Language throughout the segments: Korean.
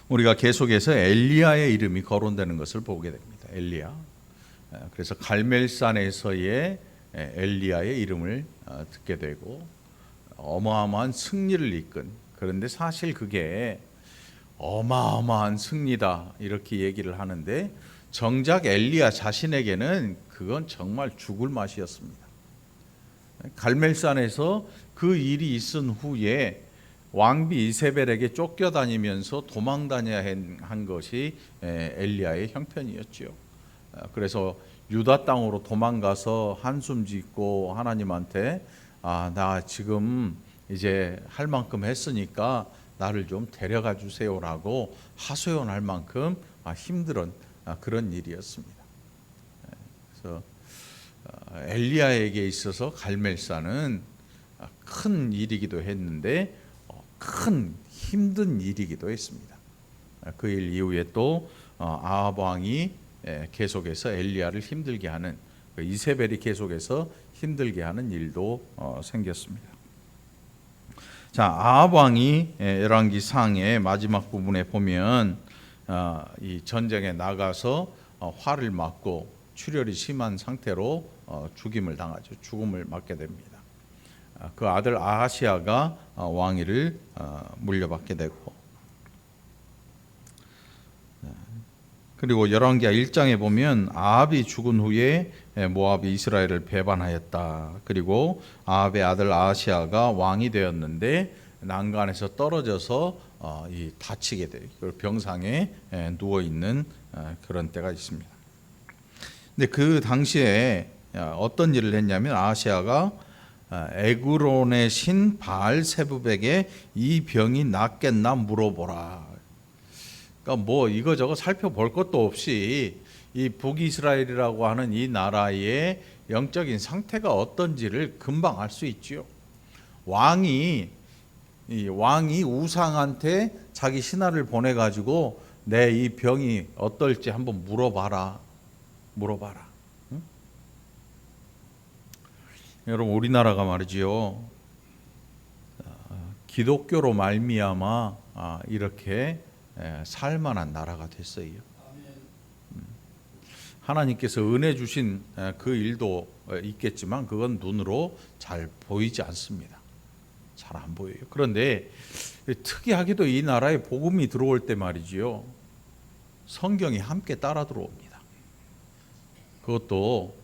우리가 계속해서 엘리야의 이름이 거론되는 것을 보게 됩니다. 엘리야. 그래서 갈멜산에서의 엘리야의 이름을 듣게 되고 어마어마한 승리를 이끈, 그런데 사실 그게 어마어마한 승리다 이렇게 얘기를 하는데 정작 엘리야 자신에게는 그건 정말 죽을 맛이었습니다. 갈멜산에서 그 일이 있은 후에 왕비 이세벨에게 쫓겨다니면서 도망다녀야 한 것이 엘리야의 형편이었죠. 그래서 유다 땅으로 도망가서 한숨 짓고 하나님한테 나 지금 이제 할 만큼 했으니까 나를 좀 데려가 주세요라고 하소연할 만큼 힘든 그런 일이었습니다. 그래서 엘리야에게 있어서 갈멜산은 큰 일이기도 했는데 큰 힘든 일이기도 했습니다. 그 일 이후에 또 아합 왕이 계속해서 엘리야를 힘들게 하는, 이세벨이 계속해서 힘들게 하는 일도 생겼습니다. 자, 아합 왕이 열왕기 상의 마지막 부분에 보면 이 전쟁에 나가서 화를 맞고 출혈이 심한 상태로 죽임을 당하죠. 죽음을 맞게 됩니다. 그 아들 아하시아가 왕위를 물려받게 되고, 그리고 열왕기하 1장에 보면 아합이 죽은 후에 모압이 이스라엘을 배반하였다. 그리고 아합의 아들 아하시아가 왕이 되었는데 난간에서 떨어져서 다치게 돼요. 병상에 누워 있는 그런 때가 있습니다. 근데 그 당시에 어떤 일을 했냐면 아하시아가 에그론의 신 바알세붑에게 이 병이 낫겠나 물어보라. 그러니까 뭐 이거저거 살펴볼 것도 없이 이 북이스라엘이라고 하는 이 나라의 영적인 상태가 어떤지를 금방 알 수 있지요. 왕이 우상한테 자기 신하를 보내 가지고 내 이 병이 어떨지 한번 물어봐라. 응? 여러분, 우리나라가 말이지요, 기독교로 말미암아 이렇게 살만한 나라가 됐어요. 하나님께서 은혜 주신 그 일도 있겠지만 그건 눈으로 잘 보이지 않습니다. 잘 안 보여요. 그런데 특이하게도 이 나라에 복음이 들어올 때 말이지요, 성경이 함께 따라 들어옵니다. 그것도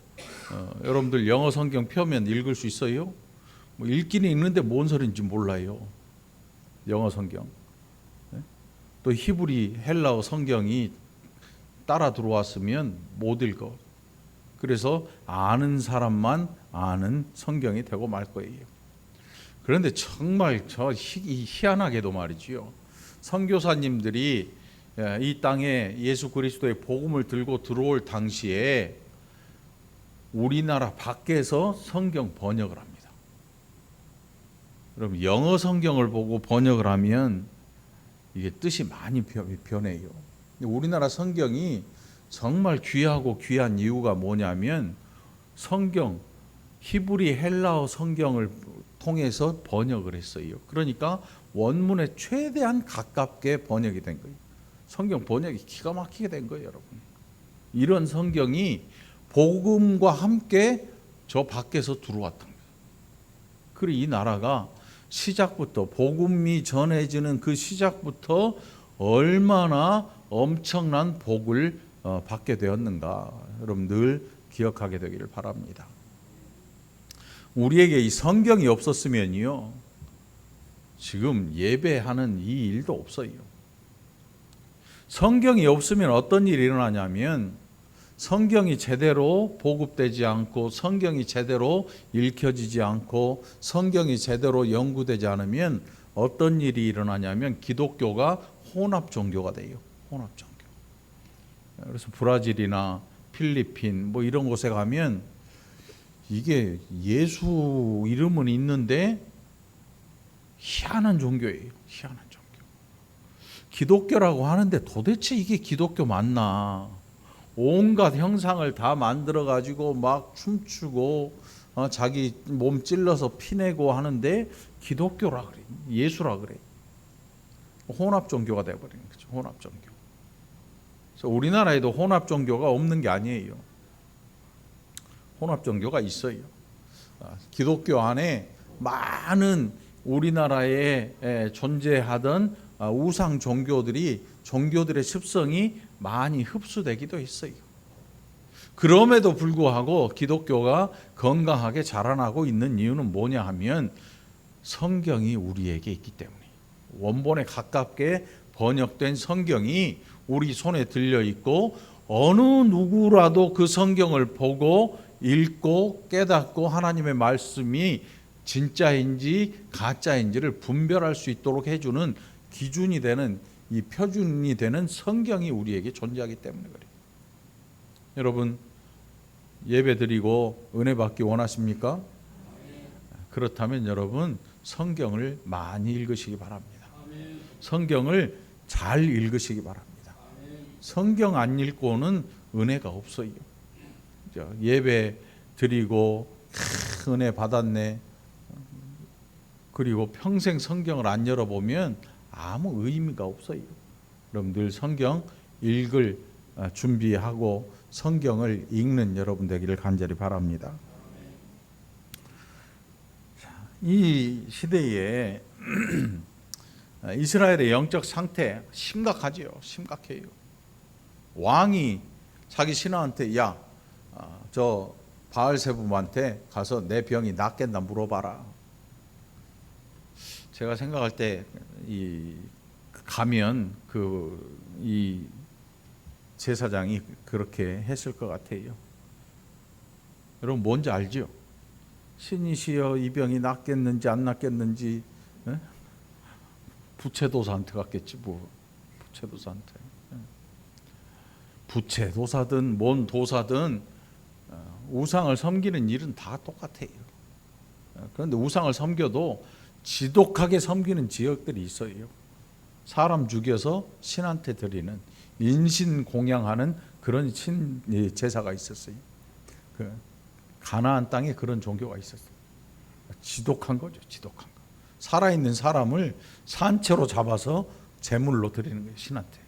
여러분들 영어 성경 펴면 읽을 수 있어요? 뭐 읽기는 읽는데 뭔 소리인지 몰라요. 영어 성경. 또 히브리 헬라어 성경이 따라 들어왔으면 못 읽어. 그래서 아는 사람만 아는 성경이 되고 말 거예요. 그런데 정말 희한하게도 말이지요, 선교사님들이 이 땅에 예수 그리스도의 복음을 들고 들어올 당시에 우리나라 밖에서 성경 번역을 합니다. 그럼 영어 성경을 보고 번역을 하면 이게 뜻이 많이 변해요. 우리나라 성경이 정말 귀하고 귀한 이유가 뭐냐면 성경, 히브리 헬라어 성경을 통해서 번역을 했어요. 그러니까 원문에 최대한 가깝게 번역이 된 거예요. 성경 번역이 기가 막히게 된 거예요, 여러분. 이런 성경이 복음과 함께 저 밖에서 들어왔던 거예요. 그리고 이 나라가 시작부터, 복음이 전해지는 그 시작부터 얼마나 엄청난 복을 받게 되었는가, 여러분 늘 기억하게 되기를 바랍니다. 우리에게 이 성경이 없었으면요, 지금 예배하는 이 일도 없어요. 성경이 없으면 어떤 일이 일어나냐면 성경이 제대로 보급되지 않고 성경이 제대로 읽혀지지 않고 성경이 제대로 연구되지 않으면 어떤 일이 일어나냐면 기독교가 혼합 종교가 돼요. 혼합 종교. 그래서 브라질이나 필리핀 뭐 이런 곳에 가면 이게 예수 이름은 있는데 희한한 종교예요. 희한한 종교. 기독교라고 하는데 도대체 이게 기독교 맞나? 온갖 형상을 다 만들어 가지고 막 춤추고 자기 몸 찔러서 피내고 하는데 기독교라 그래, 예수라 그래. 혼합 종교가 되어버리는 거죠. 혼합 종교. 그래서 우리나라에도 혼합 종교가 없는 게 아니에요. 혼합 종교가 있어요. 기독교 안에 많은 우리나라에 존재하던 우상 종교들의 습성이 많이 흡수되기도 했어요. 그럼에도 불구하고 기독교가 건강하게 자라나고 있는 이유는 뭐냐 하면 성경이 우리에게 있기 때문에, 원본에 가깝게 번역된 성경이 우리 손에 들려 있고 어느 누구라도 그 성경을 보고 읽고 깨닫고 하나님의 말씀이 진짜인지 가짜인지를 분별할 수 있도록 해주는 기준이 되는, 이 표준이 되는 성경이 우리에게 존재하기 때문에 그래요. 여러분, 예배 드리고 은혜 받기 원하십니까? 그렇다면 여러분, 성경을 많이 읽으시기 바랍니다. 성경을 잘 읽으시기 바랍니다. 성경 안 읽고는 은혜가 없어요. 예배 드리고 은혜 받았네, 그리고 평생 성경을 안 열어보면 아무 의미가 없어요. 그럼 늘 성경 읽을 준비하고 성경을 읽는 여러분 되기를 간절히 바랍니다. 이 시대에 이스라엘의 영적 상태 심각하지요. 심각해요. 왕이 자기 신하한테 저 바알세붑한테 가서 내 병이 낫겠나 물어봐라. 제가 생각할 때 가면 이 제사장이 그렇게 했을 것 같아요. 여러분 뭔지 알죠? 신이시여 이 병이 낫겠는지 안 낫겠는지 부채도사한테 갔겠지 뭐. 부채도사한테. 부채도사든 뭔 도사든 우상을 섬기는 일은 다 똑같아요. 그런데 우상을 섬겨도 지독하게 섬기는 지역들이 있어요. 사람 죽여서 신한테 드리는, 인신공양하는 그런 제사가 있었어요. 가나안 땅에 그런 종교가 있었어요. 지독한 거죠. 지독한 거. 살아있는 사람을 산채로 잡아서 제물로 드리는 거예요. 신한테.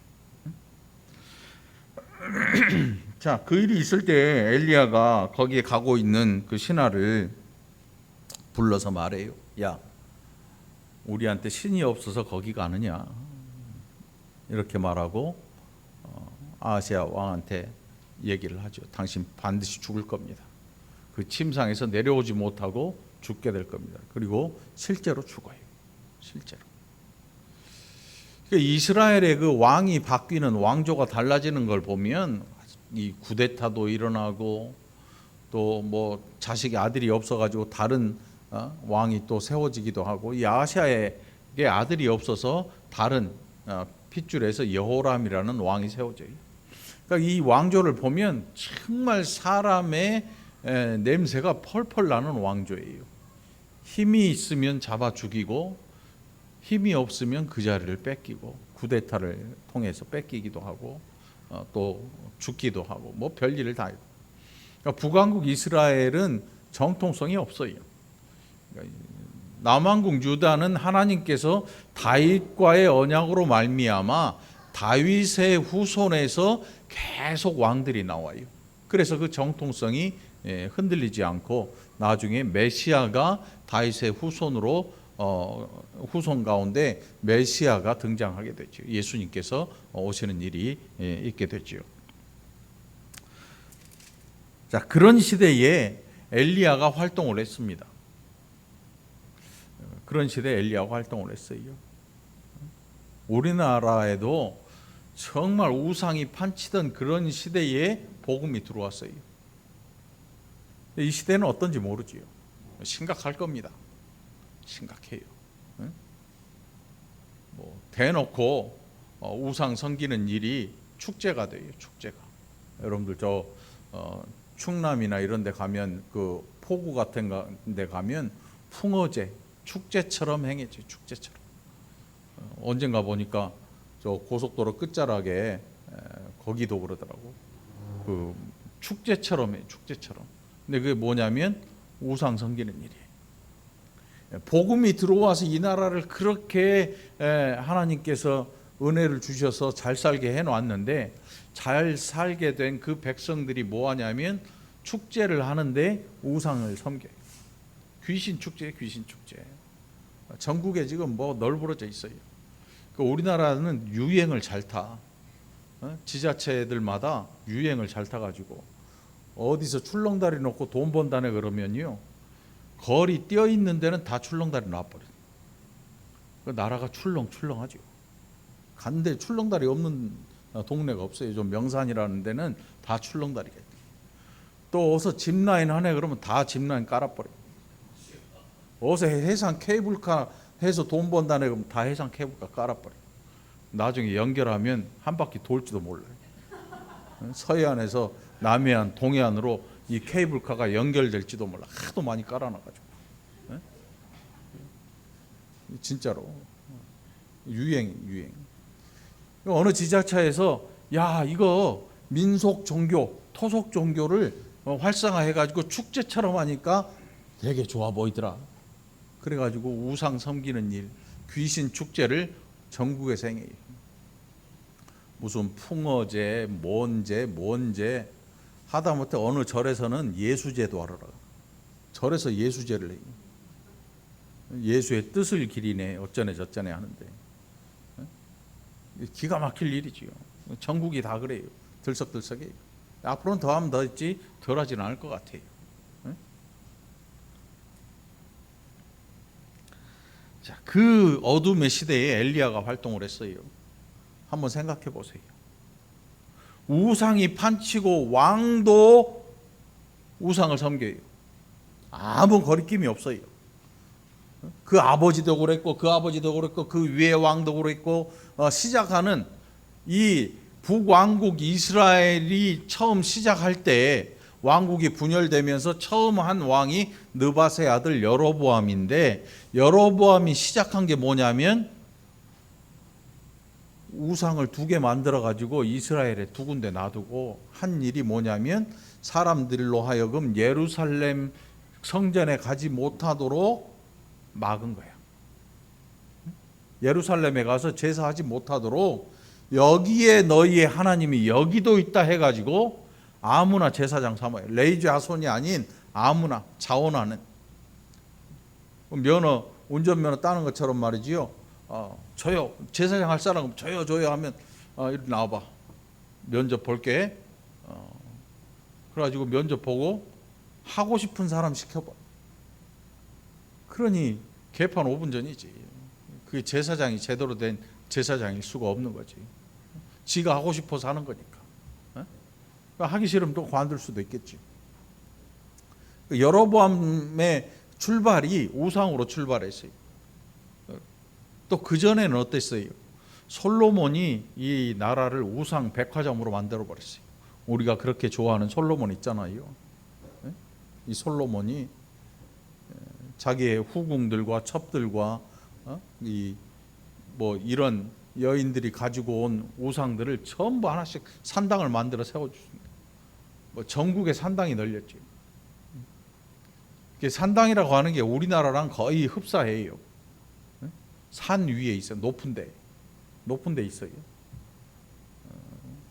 자, 그 일이 있을 때 엘리야가 거기에 가고 있는 그 신하를 불러서 말해요. 야, 우리한테 신이 없어서 거기 가느냐? 이렇게 말하고 아하시야 왕한테 얘기를 하죠. 당신 반드시 죽을 겁니다. 그 침상에서 내려오지 못하고 죽게 될 겁니다. 그리고 실제로 죽어요. 실제로. 이스라엘의 그 왕이 바뀌는, 왕조가 달라지는 걸 보면 이 쿠데타도 일어나고 또 뭐 자식이 아들이 없어가지고 다른 왕이 또 세워지기도 하고, 이 아하시야에게 아들이 없어서 다른 핏줄에서 여호람이라는 왕이 세워져요. 그러니까 이 왕조를 보면 정말 사람의 냄새가 펄펄 나는 왕조예요. 힘이 있으면 잡아 죽이고 힘이 없으면 그 자리를 뺏기고 쿠데타를 통해서 뺏기기도 하고 또 죽기도 하고 뭐 별일을 다 해요. 그러니까 북왕국 이스라엘은 정통성이 없어요. 그러니까 남왕국 유다는 하나님께서 다윗과의 언약으로 말미암아 다윗의 후손에서 계속 왕들이 나와요. 그래서 그 정통성이 흔들리지 않고 나중에 메시아가 다윗의 후손으로 후손 가운데 메시아가 등장하게 되죠. 예수님께서 오시는 일이 있게 되죠. 자, 그런 시대에 엘리야가 활동을 했습니다. 그런 시대에 엘리야가 활동을 했어요. 우리나라에도 정말 우상이 판치던 그런 시대에 복음이 들어왔어요. 이 시대는 어떤지 모르지요. 심각할 겁니다. 심각해요. 뭐 대놓고 우상 섬기는 일이 축제가 돼요. 축제가. 여러분들 충남이나 이런 데 가면 그 포구 같은 데 가면 풍어제 축제처럼 행해져요. 축제처럼. 언젠가 보니까 저 고속도로 끝자락에 거기도 그러더라고. 그 축제처럼 해요. 축제처럼. 근데 그게 뭐냐면 우상 섬기는 일이에요. 복음이 들어와서 이 나라를 그렇게 하나님께서 은혜를 주셔서 잘 살게 해놓았는데 잘 살게 된 그 백성들이 뭐 하냐면 축제를 하는데 우상을 섬겨요. 귀신 축제, 귀신 축제. 전국에 지금 뭐 널브러져 있어요. 우리나라는 유행을 잘 타. 지자체들마다 유행을 잘 타가지고 어디서 출렁다리 놓고 돈 번다네 그러면요, 거리 뛰어 있는 데는 다 출렁다리 놔버려요. 그 나라가 출렁출렁하죠. 간데 출렁다리 없는 동네가 없어요. 좀 명산이라는 데는 다 출렁다리가 있어요. 또 어서 짚라인 하네 그러면 다 짚라인 깔아버려요. 어서 해상 케이블카 해서 돈 번다네 그러면 다 해상 케이블카 깔아버려요. 나중에 연결하면 한 바퀴 돌지도 몰라요. 서해안에서 남해안, 동해안으로 이 케이블카가 연결될지도 몰라. 하도 많이 깔아놔가지고. 진짜로 유행. 어느 지자체에서 야 이거 민속 종교, 토속 종교를 활성화해가지고 축제처럼 하니까 되게 좋아 보이더라. 그래가지고 우상 섬기는 일, 귀신 축제를 전국에서 행해요. 무슨 풍어제, 뭔제 하다못해 어느 절에서는 예수제도 하러라. 절에서 예수제를 해요. 예수의 뜻을 기리네 어쩌네 저쩌네 하는데 기가 막힐 일이지요. 전국이 다 그래요. 들썩들썩해요. 앞으로는 더하면 더 있지 덜하지는 않을 것 같아요. 자, 그 어둠의 시대에 엘리야가 활동을 했어요. 한번 생각해 보세요. 우상이 판치고 왕도 우상을 섬겨요. 아무 거리낌이 없어요. 그 아버지도 그랬고 그 아버지도 그랬고 그 위에 왕도 그랬고 시작하는 이 북왕국 이스라엘이 처음 시작할 때 왕국이 분열되면서 처음 한 왕이 느밧의 아들 여로보암인데 여로보암이 시작한 게 뭐냐면 우상을 2개 만들어 가지고 이스라엘에 2군데 놔두고 한 일이 뭐냐면 사람들로 하여금 예루살렘 성전에 가지 못하도록 막은 거야. 예루살렘에 가서 제사하지 못하도록 여기에 너희의 하나님이 여기도 있다 해가지고 아무나 제사장 삼아요. 레위 자손이 아닌 아무나 자원하는 면허 운전면허 따는 것처럼 말이지요. 저요 제사장 할 사람 저요 하면 이리 나와봐 면접 볼게. 그래가지고 면접 보고 하고 싶은 사람 시켜봐. 그러니 개판 5분 전이지. 그게 제사장이 제대로 된 제사장일 수가 없는 거지. 지가 하고 싶어서 하는 거니까. 하기 싫으면 또 관둘 수도 있겠지. 여로보암의 출발이 우상으로 출발했어요. 또 그전에는 어땠어요? 솔로몬이 이 나라를 우상 백화점으로 만들어 버렸어요. 우리가 그렇게 좋아하는 솔로몬 있잖아요. 이 솔로몬이 자기의 후궁들과 첩들과 이런 여인들이 가지고 온 우상들을 전부 하나씩 산당을 만들어 세워주십니다. 전국에 산당이 널렸죠. 산당이라고 하는 게 우리나라랑 거의 흡사해요. 산 위에 있어요. 높은 데 있어요.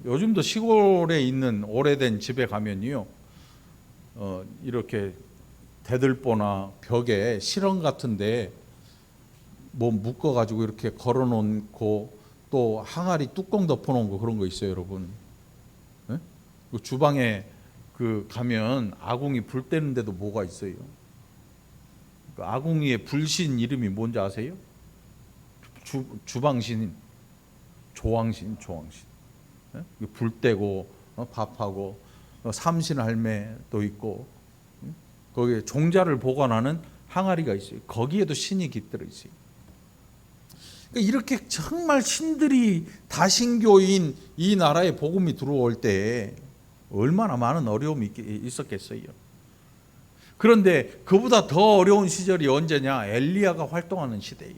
요즘도 시골에 있는 오래된 집에 가면요, 이렇게 대들보나 벽에 실험 같은데 뭐 묶어가지고 이렇게 걸어놓고 또 항아리 뚜껑 덮어놓은 거 그런 거 있어요, 여러분. 네? 주방에 가면 아궁이 불 때는데도 뭐가 있어요? 그 아궁이의 불신 이름이 뭔지 아세요? 주방신, 조왕신. 네? 불 때고 밥하고 삼신 할매도 있고 거기에 종자를 보관하는 항아리가 있어요. 거기에도 신이 깃들어 있어요. 이렇게 정말 신들이 다신교인 이 나라에 복음이 들어올 때 얼마나 많은 어려움이 있었겠어요. 그런데 그보다 더 어려운 시절이 언제냐? 엘리야가 활동하는 시대예요.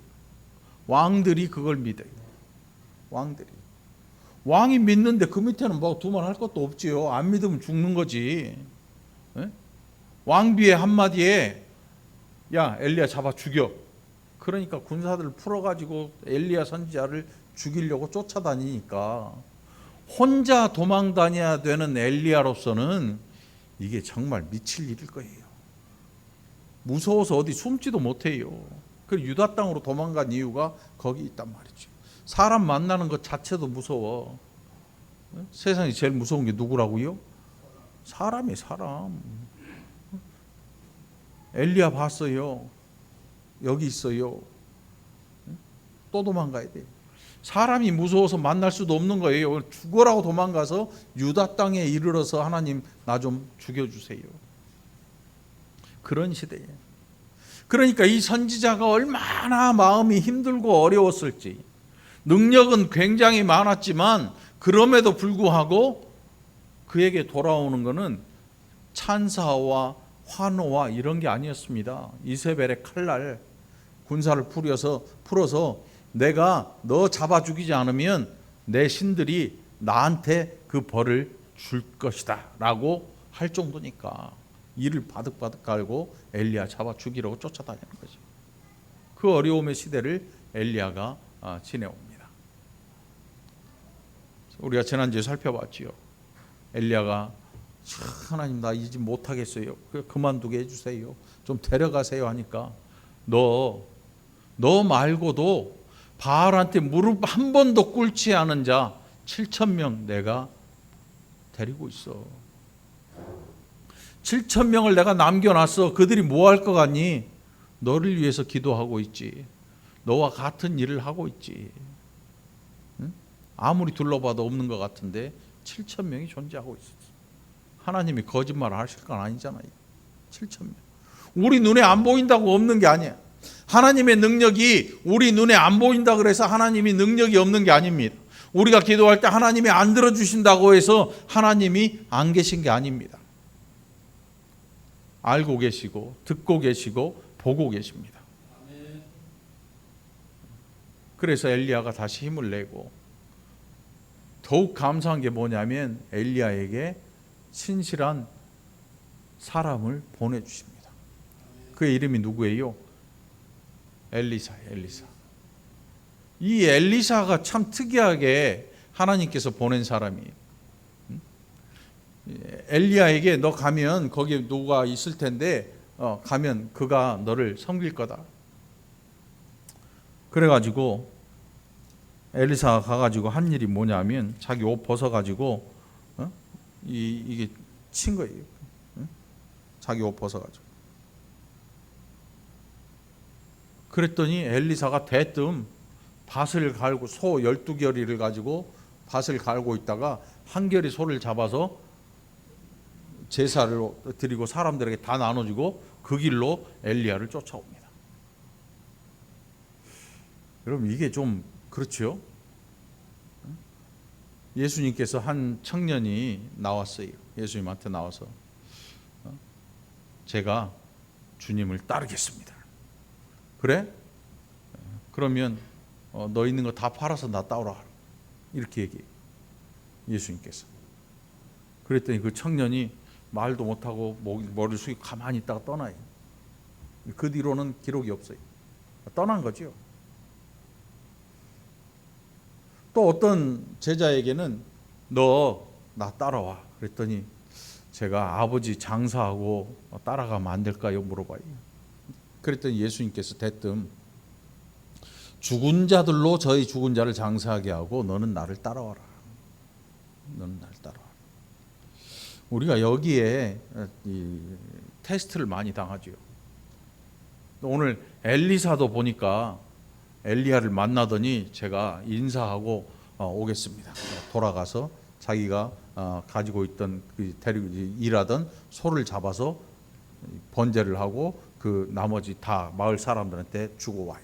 왕들이 그걸 믿어요. 왕이 믿는데 그 밑에는 뭐 두말할 것도 없지요. 안 믿으면 죽는 거지. 왕비의 한마디에 야 엘리야 잡아 죽여. 그러니까 군사들을 풀어가지고 엘리야 선지자를 죽이려고 쫓아다니니까 혼자 도망 다녀야 되는 엘리야로서는 이게 정말 미칠 일일 거예요. 무서워서 어디 숨지도 못해요. 그 유다 땅으로 도망간 이유가 거기 있단 말이죠. 사람 만나는 것 자체도 무서워. 세상에 제일 무서운 게 누구라고요? 사람이 사람. 엘리야 봤어요. 여기 있어요. 또 도망가야 돼. 사람이 무서워서 만날 수도 없는 거예요. 죽어라고 도망가서 유다 땅에 이르러서 하나님 나 좀 죽여주세요. 그런 시대에. 그러니까 이 선지자가 얼마나 마음이 힘들고 어려웠을지. 능력은 굉장히 많았지만 그럼에도 불구하고 그에게 돌아오는 것은 찬사와 환호와 이런 게 아니었습니다. 이세벨의 칼날 군사를 풀어서 내가 너 잡아 죽이지 않으면 내 신들이 나한테 그 벌을 줄 것이다 라고 할 정도니까 이를 바득바득 갈고 엘리야 잡아 죽이려고 쫓아다니는 거죠. 그 어려움의 시대를 엘리야가 지내옵니다. 우리가 지난주에 살펴봤지요. 엘리야가 하나님 나 이제 못하겠어요. 그만두게 해주세요. 좀 데려가세요 하니까 너 말고도 바알한테 무릎 한 번도 꿇지 않은 자 7,000명 내가 데리고 있어. 7,000명을 내가 남겨놨어. 그들이 뭐 할 것 같니? 너를 위해서 기도하고 있지. 너와 같은 일을 하고 있지. 응? 아무리 둘러봐도 없는 것 같은데 7,000명이 존재하고 있어. 하나님이 거짓말 하실 건 아니잖아요. 7,000명. 우리 눈에 안 보인다고 없는 게 아니야. 하나님의 능력이 우리 눈에 안 보인다 그래서 하나님이 능력이 없는 게 아닙니다. 우리가 기도할 때 하나님이 안 들어주신다고 해서 하나님이 안 계신 게 아닙니다. 알고 계시고 듣고 계시고 보고 계십니다. 그래서 엘리야가 다시 힘을 내고 더욱 감사한 게 뭐냐면 엘리야에게 신실한 사람을 보내주십니다. 그의 이름이 누구예요? 엘리사예요. 엘리사. 이 엘리사가 참 특이하게 하나님께서 보낸 사람이에요. 엘리야에게 너 가면 거기에 누가 있을 텐데 가면 그가 너를 섬길 거다. 그래가지고 엘리사가 가가지고 한 일이 뭐냐면 자기 옷 벗어가지고 이게 친 거예요. 자기 옷 벗어가지고. 그랬더니 엘리사가 대뜸 밭을 갈고 소 12결이를 가지고 밭을 갈고 있다가 한 결이 소를 잡아서 제사를 드리고 사람들에게 다 나눠주고 그 길로 엘리야를 쫓아옵니다. 여러분 이게 좀 그렇죠? 예수님께서 한 청년이 나왔어요. 예수님한테 나와서 제가 주님을 따르겠습니다. 그래? 그러면 너 있는 거 다 팔아서 나 따오라. 이렇게 얘기해요. 예수님께서. 그랬더니 그 청년이 말도 못하고 머리를 숙이고 가만히 있다가 떠나요. 그 뒤로는 기록이 없어요. 떠난 거죠. 또 어떤 제자에게는 너 나 따라와. 그랬더니 제가 아버지 장사하고 따라가면 안 될까요? 물어봐요. 그랬더니 예수님께서 대뜸 죽은 자들로 저희 죽은 자를 장사하게 하고 너는 나를 따라와라. 너는 나를 따라와라. 우리가 여기에 이 테스트를 많이 당하죠. 오늘 엘리사도 보니까 엘리야를 만나더니 제가 인사하고 오겠습니다. 돌아가서 자기가 가지고 있던 데리고 일하던 소를 잡아서 번제를 하고 그 나머지 다 마을 사람들한테 주고 와요.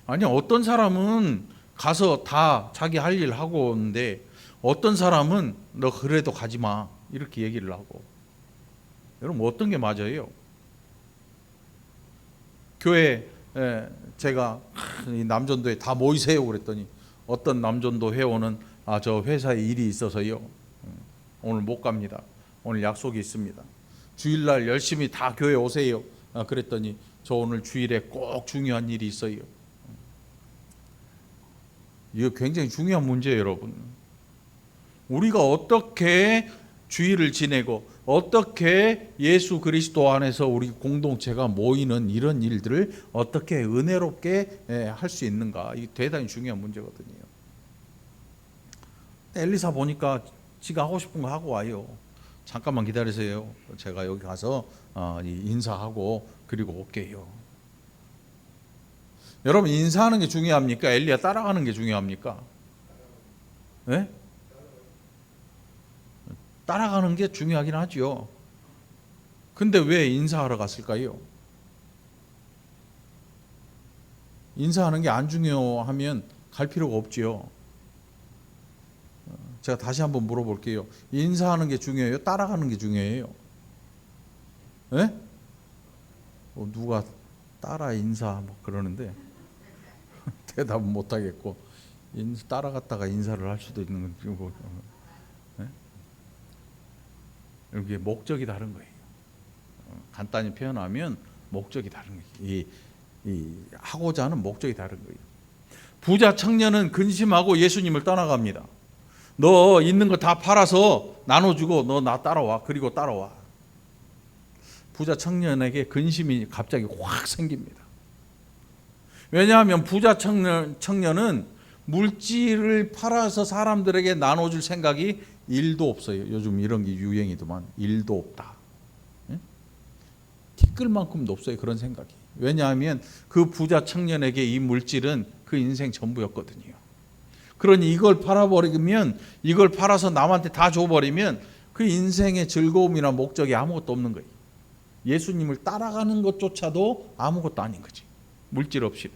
아니 어떤 사람은 가서 다 자기 할 일 하고 오는데 어떤 사람은 너 그래도 가지 마 이렇게 얘기를 하고. 여러분 어떤 게 맞아요? 교회 제가 이 남전도에 다 모이세요 그랬더니 어떤 남전도 회원은 저 회사에 일이 있어서요 오늘 못 갑니다. 오늘 약속이 있습니다. 주일날 열심히 다 교회 오세요. 그랬더니 저 오늘 주일에 꼭 중요한 일이 있어요. 이거 굉장히 중요한 문제예요, 여러분. 우리가 어떻게 주일을 지내고 어떻게 예수 그리스도 안에서 우리 공동체가 모이는 이런 일들을 어떻게 은혜롭게 할 수 있는가, 이게 대단히 중요한 문제거든요. 엘리사 보니까 지가 하고 싶은 거 하고 와요. 잠깐만 기다리세요. 제가 여기 가서 인사하고 그리고 올게요. 여러분, 인사하는 게 중요합니까? 엘리야 따라가는 게 중요합니까? 네? 따라가는 게 중요하긴 하죠. 근데 왜 인사하러 갔을까요? 인사하는 게 안 중요하면 갈 필요가 없지요. 제가 다시 한번 물어볼게요. 인사하는 게 중요해요? 따라가는 게 중요해요? 네? 누가 따라 인사 뭐 그러는데 대답은 못 하겠고, 따라갔다가 인사를 할 수도 있는 거고. 네? 이게 목적이 다른 거예요. 간단히 표현하면 목적이 다른 거예요. 이 하고자 하는 목적이 다른 거예요. 부자 청년은 근심하고 예수님을 떠나갑니다. 너 있는 거 다 팔아서 나눠주고 너 나 따라와. 그리고 따라와. 부자 청년에게 근심이 갑자기 확 생깁니다. 왜냐하면 부자 청년은 물질을 팔아서 사람들에게 나눠줄 생각이 1도 없어요. 요즘 이런 게 유행이더만. 1도 없다. 티끌만큼도 없어요. 그런 생각이. 왜냐하면 그 부자 청년에게 이 물질은 그 인생 전부였거든요. 그러니 이걸 팔아버리면, 이걸 팔아서 남한테 다 줘버리면 그 인생의 즐거움이나 목적이 아무것도 없는 거예요. 예수님을 따라가는 것조차도 아무것도 아닌 거지. 물질 없이.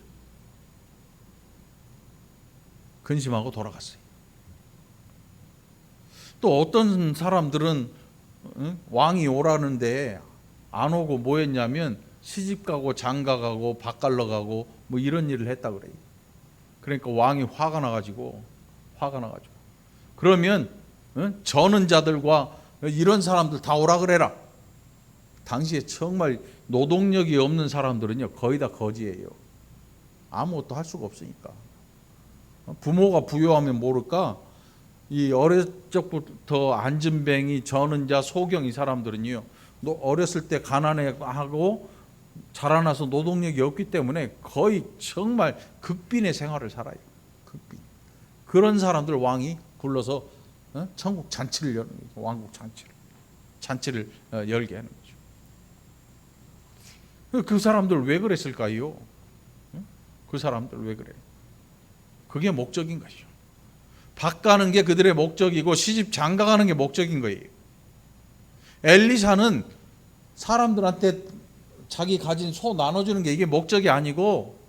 근심하고 돌아갔어요. 또 어떤 사람들은 왕이 오라는데 안 오고 뭐 했냐면 시집 가고 장가 가고 밥 갈러 가고 뭐 이런 일을 했다 그래요. 그러니까 왕이 화가 나가지고 그러면 저는 자들과 이런 사람들 다 오라 그래라. 당시에 정말 노동력이 없는 사람들은요 거의 다 거지예요. 아무것도 할 수가 없으니까. 부모가 부유하면 모를까, 이 어릴 적부터 안진뱅이, 전은자, 소경 이 사람들은요 어렸을 때 가난해하고 자라나서 노동력이 없기 때문에 거의 정말 극빈의 생활을 살아요. 극빈. 그런 사람들 왕이 불러서 천국 잔치를 여는 거죠. 왕국 잔치를 열게 하는 거죠. 그 사람들 왜 그랬을까요? 그 사람들 왜 그래요? 그게 목적인 것이죠. 밥 가는 게 그들의 목적이고 시집 장가 가는 게 목적인 거예요. 엘리사는 사람들한테 자기 가진 소 나눠주는 게 이게 목적이 아니고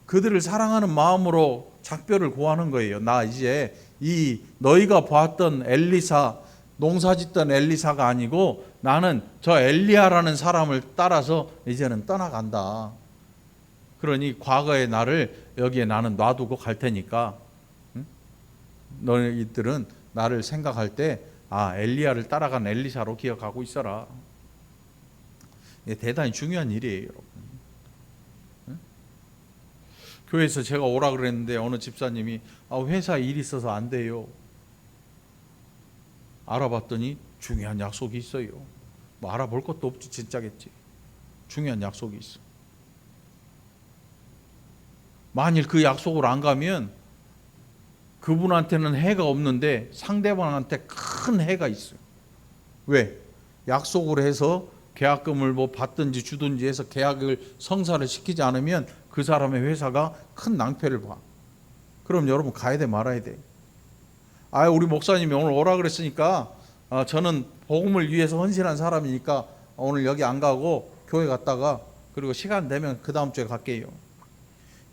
그들을 사랑하는 마음으로 작별을 고하는 거예요. 나 이제 이 너희가 봤던 엘리사, 농사짓던 엘리사가 아니고 나는 저 엘리야라는 사람을 따라서 이제는 떠나간다. 그러니 과거의 나를 여기에 나는 놔두고 갈 테니까 너희들은 나를 생각할 때 엘리야를 따라간 엘리사로 기억하고 있어라. 이게 대단히 중요한 일이에요, 여러분. 교회에서 제가 오라 그랬는데 어느 집사님이 회사 일 있어서 안 돼요. 알아봤더니 중요한 약속이 있어요. 뭐 알아볼 것도 없지, 진짜겠지. 중요한 약속이 있어. 만일 그 약속을 안 가면 그분한테는 해가 없는데 상대방한테 큰 해가 있어요. 왜? 약속을 해서 계약금을 뭐 받든지 주든지 해서 계약을 성사를 시키지 않으면 그 사람의 회사가 큰 낭패를 봐. 그럼 여러분 가야 돼 말아야 돼? 우리 목사님이 오늘 오라 그랬으니까 저는 복음을 위해서 헌신한 사람이니까 오늘 여기 안 가고 교회 갔다가 그리고 시간 되면 그 다음 주에 갈게요.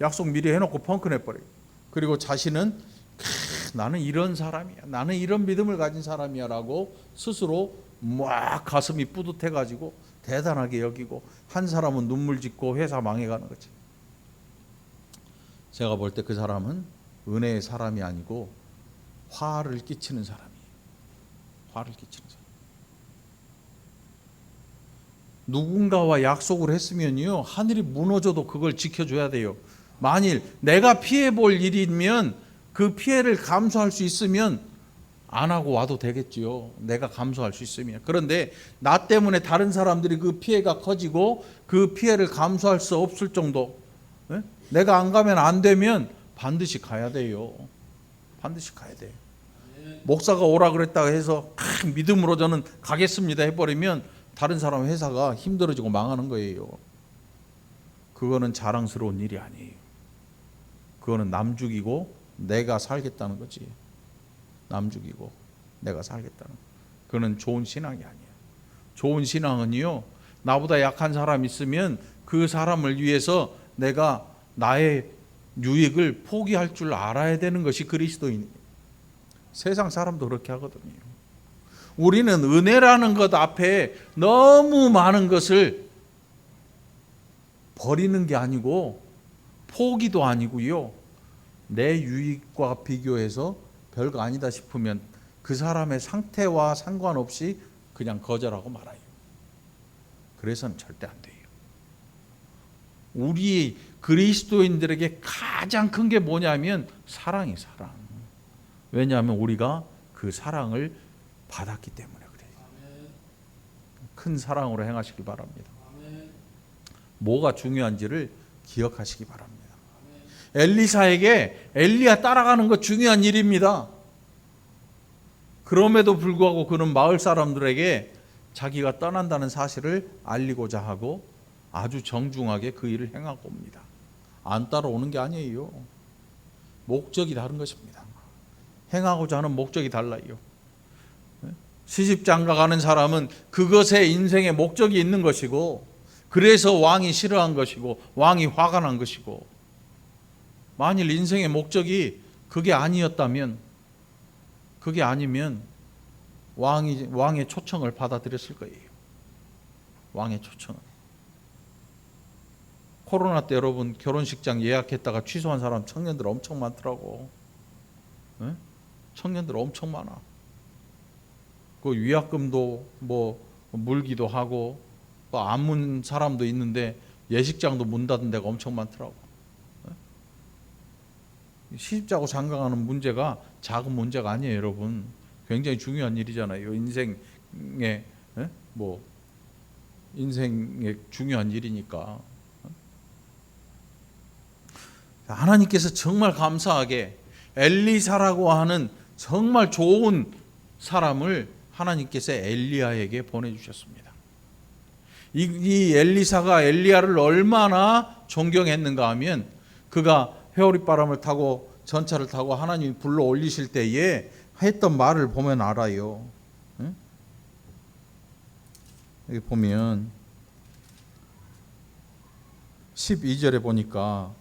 약속 미리 해놓고 펑크 내버려요. 그리고 자신은 나는 이런 사람이야, 나는 이런 믿음을 가진 사람이야 라고 스스로 막 가슴이 뿌듯해가지고 대단하게 여기고 한 사람은 눈물 짓고 회사 망해가는 거지. 제가 볼 때 그 사람은 은혜의 사람이 아니고 화를 끼치는 사람이에요. 화를 끼치는 사람. 누군가와 약속을 했으면요, 하늘이 무너져도 그걸 지켜줘야 돼요. 만일 내가 피해 볼 일이면 그 피해를 감수할 수 있으면 안 하고 와도 되겠지요. 내가 감수할 수 있으면. 그런데 나 때문에 다른 사람들이 그 피해가 커지고 그 피해를 감수할 수 없을 정도, 내가 안 가면 안 되면 반드시 가야 돼요. 반드시 가야 돼요. 목사가 오라 그랬다고 해서 믿음으로 저는 가겠습니다 해버리면 다른 사람 회사가 힘들어지고 망하는 거예요. 그거는 자랑스러운 일이 아니에요. 그거는 남 죽이고 내가 살겠다는 거지. 남 죽이고 내가 살겠다는. 그거는 좋은 신앙이 아니에요. 좋은 신앙은요, 나보다 약한 사람 있으면 그 사람을 위해서 내가 나의 유익을 포기할 줄 알아야 되는 것이 그리스도인이에요. 세상 사람도 그렇게 하거든요. 우리는 은혜라는 것 앞에 너무 많은 것을 버리는 게 아니고 포기도 아니고요, 내 유익과 비교해서 별거 아니다 싶으면 그 사람의 상태와 상관없이 그냥 거절하고 말아요. 그래서는 절대 안 돼요. 우리 그리스도인들에게 가장 큰 게 뭐냐면 사랑이 사랑. 왜냐하면 우리가 그 사랑을 받았기 때문에 그래요. 큰 사랑으로 행하시기 바랍니다. 뭐가 중요한지를 기억하시기 바랍니다. 엘리사에게 엘리야 따라가는 거 중요한 일입니다. 그럼에도 불구하고 그는 마을 사람들에게 자기가 떠난다는 사실을 알리고자 하고 아주 정중하게 그 일을 행하고 옵니다. 안 따라오는 게 아니에요. 목적이 다른 것입니다. 행하고자 하는 목적이 달라요. 시집장가 가는 사람은 그것에 인생의 목적이 있는 것이고, 그래서 왕이 싫어한 것이고 왕이 화가 난 것이고, 만일 인생의 목적이 그게 아니었다면, 그게 아니면 왕의 초청을 받아들였을 거예요. 왕의 초청을. 코로나 때 여러분 결혼식장 예약했다가 취소한 사람 청년들 엄청 많더라고. 네? 청년들 엄청 많아. 그 위약금도 뭐 물기도 하고 안 문 사람도 있는데 예식장도 문 닫은 데가 엄청 많더라고. 시집자고 장가가는 문제가 작은 문제가 아니에요, 여러분. 굉장히 중요한 일이잖아요. 인생의 중요한 일이니까. 하나님께서 정말 감사하게 엘리사라고 하는 정말 좋은 사람을 하나님께서 엘리야에게 보내주셨습니다. 이 엘리사가 엘리야를 얼마나 존경했는가 하면, 그가 회오리바람을 타고 전차를 타고 하나님이 불러 올리실 때에 했던 말을 보면 알아요. 여기 보면 12절에 보니까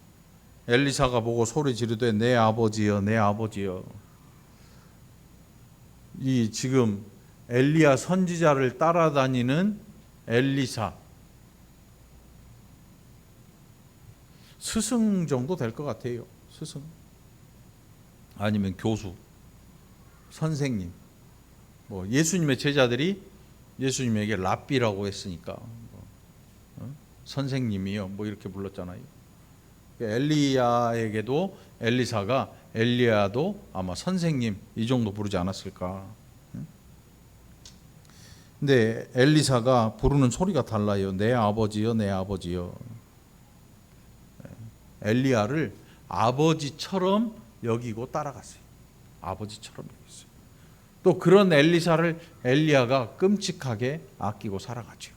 엘리사가 보고 소리 지르되 내 아버지여 내 아버지여. 이 지금 엘리야 선지자를 따라다니는 엘리사, 스승 정도 될 것 같아요. 스승 아니면 교수, 선생님. 뭐 예수님의 제자들이 예수님에게 랍비라고 했으니까 선생님이요 뭐 이렇게 불렀잖아요. 엘리야에게도 엘리사가 엘리야도 아마 선생님 이 정도 부르지 않았을까. 근데 엘리사가 부르는 소리가 달라요. 내 아버지요 내 아버지요. 엘리야를 아버지처럼 여기고 따라갔어요. 아버지처럼 여겼어요. 또 그런 엘리사를 엘리야가 끔찍하게 아끼고 살아가죠.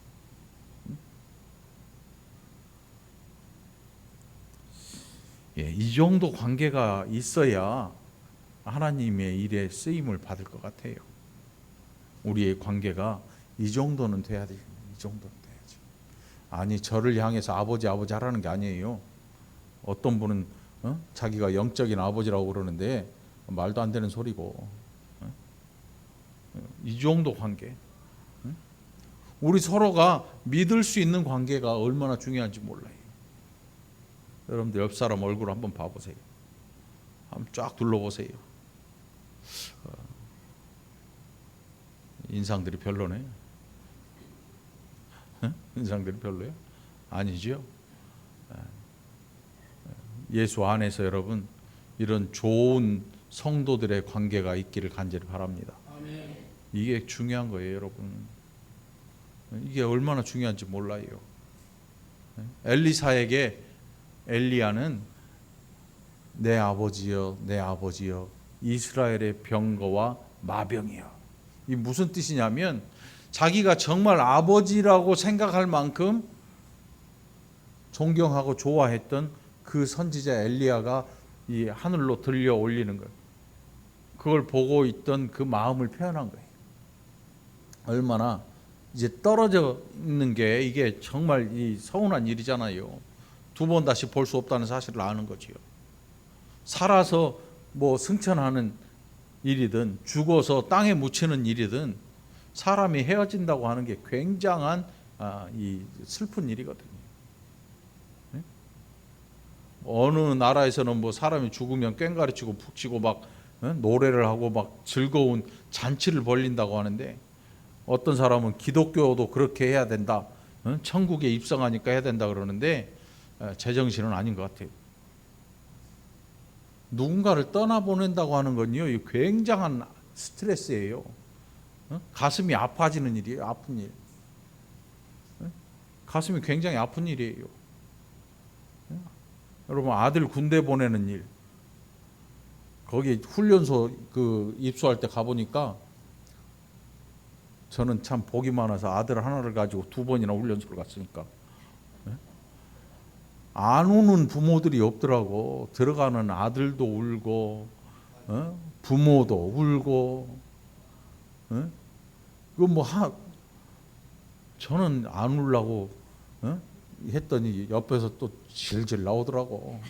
이 정도 관계가 있어야 하나님의 일에 쓰임을 받을 것 같아요. 우리의 관계가 이 정도는 돼야 돼요. 이 정도는 돼야지. 아니 저를 향해서 아버지 아버지 하라는 게 아니에요. 어떤 분은 자기가 영적인 아버지라고 그러는데 말도 안 되는 소리고. 이 정도 관계. 우리 서로가 믿을 수 있는 관계가 얼마나 중요한지 몰라요. 여러분들 옆 사람 얼굴 한번 봐보세요. 한번 쫙 둘러보세요. 인상들이 별로네. 인상들이 별로예요? 아니죠. 예수 안에서 여러분 이런 좋은 성도들의 관계가 있기를 간절히 바랍니다. 이게 중요한 거예요, 여러분. 이게 얼마나 중요한지 몰라요. 엘리사에게 엘리야는 내 아버지여, 내 아버지여, 이스라엘의 병거와 마병이여. 이 무슨 뜻이냐면 자기가 정말 아버지라고 생각할 만큼 존경하고 좋아했던 그 선지자 엘리야가 이 하늘로 들려 올리는 거예요. 그걸 보고 있던 그 마음을 표현한 거예요. 얼마나 이제 떨어져 있는 게 이게 정말 이 서운한 일이잖아요. 두 번 다시 볼 수 없다는 사실을 아는 거지요. 살아서 뭐 승천하는 일이든 죽어서 땅에 묻히는 일이든 사람이 헤어진다고 하는 게 굉장한 이 슬픈 일이거든요. 네? 어느 나라에서는 뭐 사람이 죽으면 꽹과리 치고 푹 치고 막 노래를 하고 막 즐거운 잔치를 벌린다고 하는데 어떤 사람은 기독교도 그렇게 해야 된다. 천국에 입성하니까 해야 된다 그러는데 제정신은 아닌 것 같아요. 누군가를 떠나보낸다고 하는 건요, 굉장한 스트레스예요. 가슴이 아파지는 일이에요. 아픈 일. 가슴이 굉장히 아픈 일이에요. 여러분 아들 군대 보내는 일. 거기 훈련소 그 입소할 때 가보니까 저는 참 복이 많아서 아들 하나를 가지고 2번이나 훈련소를 갔으니까 안 우는 부모들이 없더라고. 들어가는 아들도 울고 부모도 울고 그 뭐 저는 안 울라고 했더니 옆에서 또 질질 나오더라고.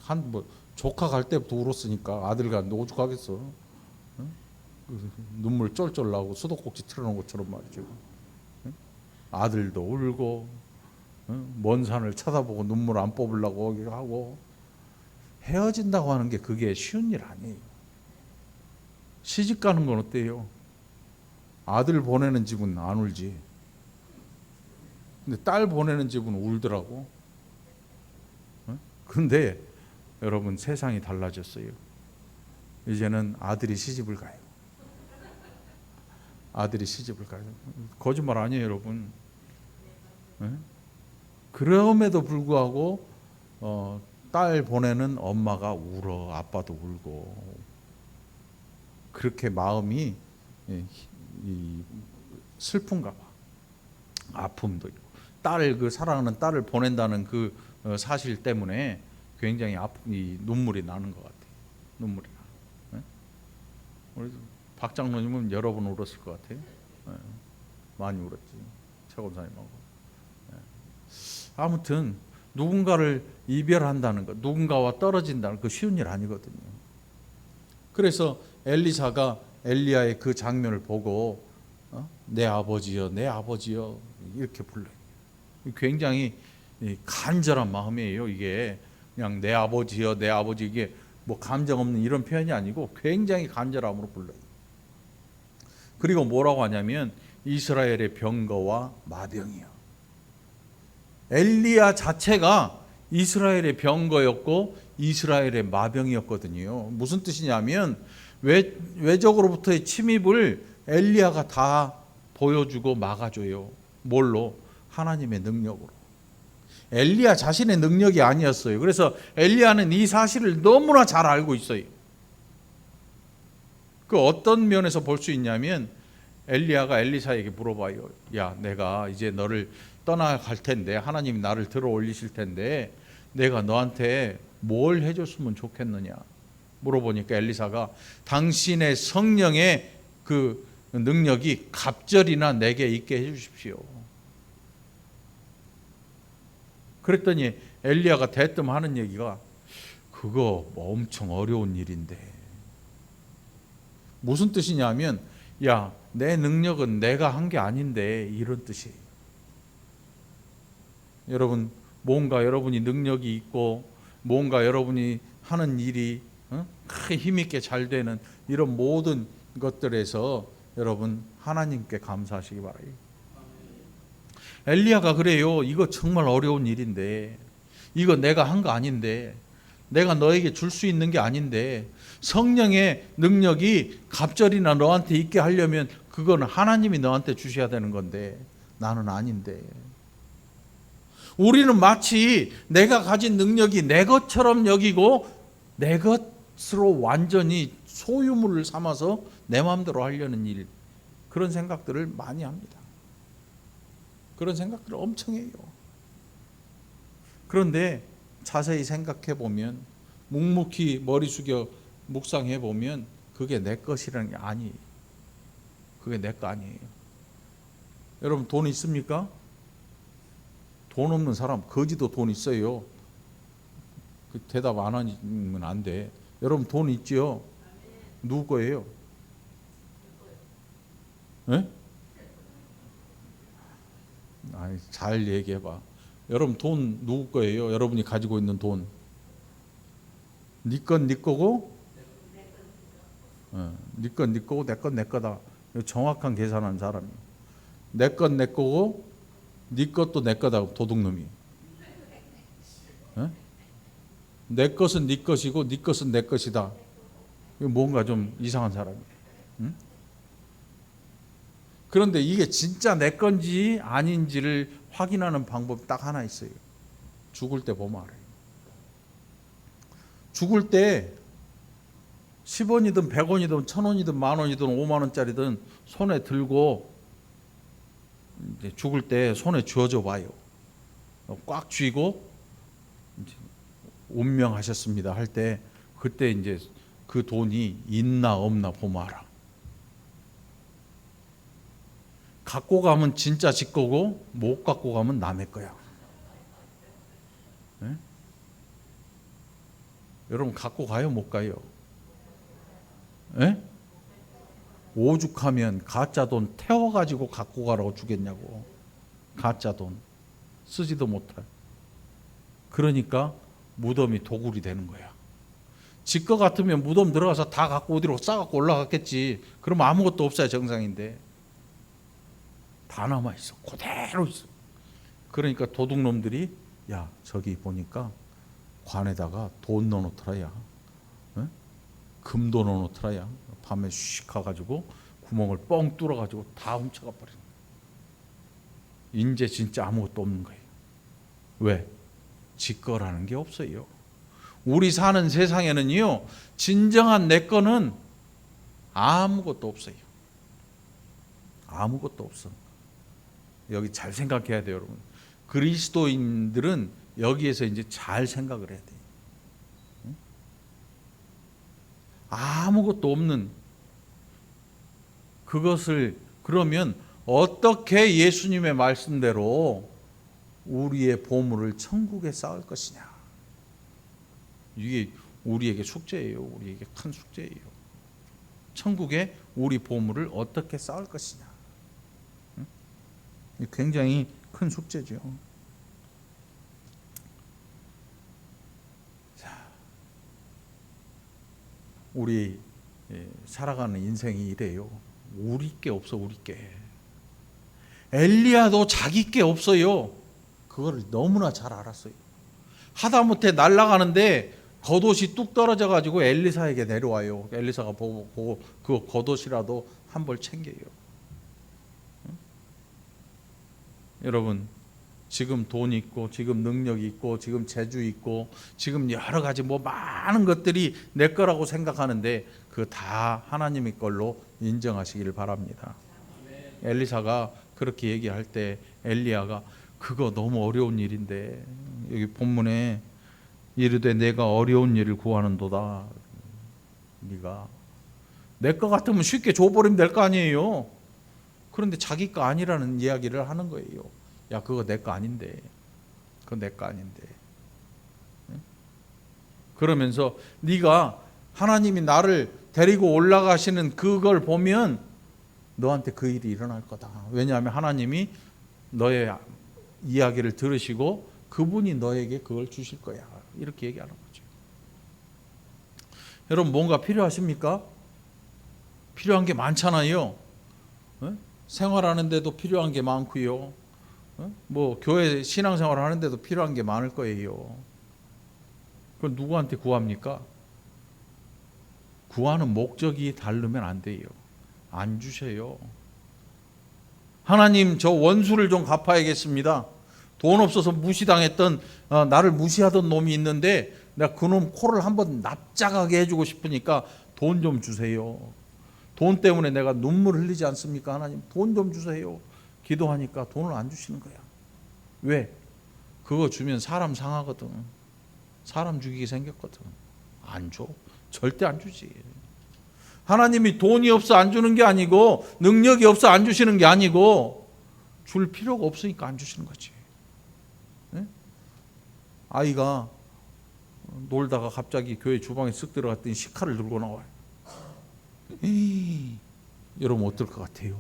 한 뭐 조카 갈 때부터 울었으니까 아들 갔는데 오죽하겠어. 눈물 쫄쫄 나고 수도꼭지 틀어놓은 것처럼 말이죠. 아들도 울고 먼 산을 쳐다보고 눈물 안 뽑으려고 하고. 헤어진다고 하는 게 그게 쉬운 일 아니에요. 시집 가는 건 어때요? 아들 보내는 집은 안 울지. 근데 딸 보내는 집은 울더라고. 그런데 여러분 세상이 달라졌어요. 이제는 아들이 시집을 가요. 아들이 시집을 가요. 거짓말 아니에요, 여러분. 그럼에도 불구하고 딸 보내는 엄마가 울어. 아빠도 울고. 그렇게 마음이 슬픈가 봐. 아픔도 있고. 그 사랑하는 딸을 보낸다는 그 사실 때문에 굉장히 눈물이 나는 것 같아요. 눈물이 나. 우리 박 장로님은 여러 번 울었을 것 같아요. 많이 울었지. 최 검사님하고. 아무튼 누군가를 이별한다는 것, 누군가와 떨어진다는 거 쉬운 일 아니거든요. 그래서 엘리사가 엘리야의 그 장면을 보고 내 아버지여, 내 아버지여 이렇게 불러요. 굉장히 간절한 마음이에요. 이게 그냥 내 아버지여, 내 아버지, 이게 뭐 감정 없는 이런 표현이 아니고 굉장히 간절함으로 불러요. 그리고 뭐라고 하냐면 이스라엘의 병거와 마병이요. 엘리야 자체가 이스라엘의 병거였고 이스라엘의 마병이었거든요. 무슨 뜻이냐면 외적으로부터의 침입을 엘리야가 다 보여주고 막아줘요. 뭘로? 하나님의 능력으로. 엘리야 자신의 능력이 아니었어요. 그래서 엘리야는 이 사실을 너무나 잘 알고 있어요. 그 어떤 면에서 볼 수 있냐면 엘리야가 엘리사에게 물어봐요. 야, 내가 이제 너를 떠나갈 텐데 하나님이 나를 들어 올리실 텐데 내가 너한테 뭘 해줬으면 좋겠느냐 물어보니까 엘리사가 당신의 성령의 그 능력이 갑절이나 내게 있게 해주십시오. 그랬더니 엘리야가 대뜸 하는 얘기가 그거 뭐 엄청 어려운 일인데. 무슨 뜻이냐면 야, 내 능력은 내가 한 게 아닌데 이런 뜻이에요. 여러분 뭔가 여러분이 능력이 있고 뭔가 여러분이 하는 일이 크게 힘있게 잘 되는 이런 모든 것들에서 여러분 하나님께 감사하시기 바라요. 엘리야가 그래요. 이거 정말 어려운 일인데, 이거 내가 한 거 아닌데, 내가 너에게 줄 수 있는 게 아닌데, 성령의 능력이 갑절이나 너한테 있게 하려면 그거는 하나님이 너한테 주셔야 되는 건데 나는 아닌데. 우리는 마치 내가 가진 능력이 내 것처럼 여기고 내 것으로 완전히 소유물을 삼아서 내 마음대로 하려는 일, 그런 생각들을 많이 합니다. 그런 생각들을 엄청 해요. 그런데 자세히 생각해 보면, 묵묵히 머리 숙여 묵상해 보면 그게 내 것이라는 게 아니에요. 그게 내 거 아니에요. 여러분 돈 있습니까? 돈 없는 사람, 거지도 돈 있어요. 그 대답 안 하면 안 돼. 여러분 돈 있지요? 누구 거예요? 네? 아니, 잘 얘기해 봐. 여러분 돈 누구 거예요? 여러분이 가지고 있는 돈. 네 건 네 거고, 네 건 네 거고 내 건 내 거다. 정확한 계산한 사람이. 내 건 내 거고 네 것도 내 거다. 도둑놈이. 내 것은 네 것이고 네 것은 내 것이다. 이거 뭔가 좀 이상한 사람이에요. 응? 그런데 이게 진짜 내 건지 아닌지를 확인하는 방법이 딱 하나 있어요. 죽을 때 보면 알아요. 죽을 때 10원이든 100원이든 1000원이든 만원이든 5만원짜리든 손에 들고 이제 죽을 때 손에 쥐어줘 봐요. 꽉 쥐고 운명하셨습니다 할 때, 그때 이제 그 돈이 있나 없나 보면 알아. 갖고 가면 진짜 지 거고 못 갖고 가면 남의 거야. 네? 여러분 갖고 가요 못 가요? 네? 오죽하면 가짜 돈 태워가지고 갖고 가라고 주겠냐고. 가짜 돈 쓰지도 못할. 그러니까 무덤이 도굴이 되는 거야. 지 거 같으면 무덤 들어가서 다 갖고 어디로 싸갖고 올라갔겠지. 그러면 아무것도 없어야 정상인데 다 남아있어. 그대로 있어. 그러니까 도둑놈들이 야 저기 보니까 관에다가 돈 넣어놓더라 야. 금도 넣어놓더라 야. 밤에 슉 가가지고 구멍을 뻥 뚫어가지고 다 훔쳐가 버리는 거예요. 이제 진짜 아무것도 없는 거예요. 왜? 지 거라는 게 없어요. 우리 사는 세상에는요, 진정한 내 거는 아무것도 없어요. 아무것도 없어. 여기 잘 생각해야 돼요, 여러분. 그리스도인들은 여기에서 이제 잘 생각을 해야 돼요. 아무것도 없는 그것을, 그러면 어떻게 예수님의 말씀대로 우리의 보물을 천국에 쌓을 것이냐. 이게 우리에게 숙제예요. 우리에게 큰 숙제예요. 천국에 우리 보물을 어떻게 쌓을 것이냐. 굉장히 큰 숙제죠. 자, 우리 살아가는 인생이 이래요. 우리 게 없어, 우리 게. 엘리야도 자기 게 없어요. 그걸 너무나 잘 알았어요. 하다못해 날아가는데 겉옷이 뚝 떨어져 가지고 엘리사에게 내려와요. 엘리사가 보고 그 겉옷이라도 한 벌 챙겨요. 여러분, 지금 돈 있고 지금 능력 있고 지금 재주 있고 지금 여러 가지 뭐 많은 것들이 내 거라고 생각하는데 그 다 하나님의 걸로 인정하시기를 바랍니다. 엘리사가 그렇게 얘기할 때 엘리야가 그거 너무 어려운 일인데, 여기 본문에 이르되 내가 어려운 일을 구하는도다. 네가 내 거 같으면 쉽게 줘버리면 될 거 아니에요. 그런데 자기 거 아니라는 이야기를 하는 거예요. 야 그거 내 거 아닌데, 그거 내 거 아닌데. 그러면서 네가 하나님이 나를 데리고 올라가시는 그걸 보면 너한테 그 일이 일어날 거다. 왜냐하면 하나님이 너의 이야기를 들으시고 그분이 너에게 그걸 주실 거야. 이렇게 얘기하는 거죠. 여러분 뭔가 필요하십니까? 필요한 게 많잖아요. 생활하는데도 필요한 게 많고요. 뭐 교회 신앙생활 하는데도 필요한 게 많을 거예요. 그건 누구한테 구합니까? 구하는 목적이 다르면 안 돼요. 안 주셔요. 하나님, 저 원수를 좀 갚아야겠습니다. 돈 없어서 무시당했던 나를 무시하던 놈이 있는데 내가 그놈 코를 한번 납작하게 해주고 싶으니까 돈 좀 주세요. 돈 때문에 내가 눈물을 흘리지 않습니까? 하나님, 돈 좀 주세요. 기도하니까 돈을 안 주시는 거야. 왜? 그거 주면 사람 상하거든. 사람 죽이게 생겼거든. 안 줘. 절대 안 주지. 하나님이 돈이 없어 안 주는 게 아니고 능력이 없어 안 주시는 게 아니고 줄 필요가 없으니까 안 주시는 거지. 네? 아이가 놀다가 갑자기 교회 주방에 쓱 들어갔더니 식칼을 들고 나와요. 여러분 어떨 것 같아요?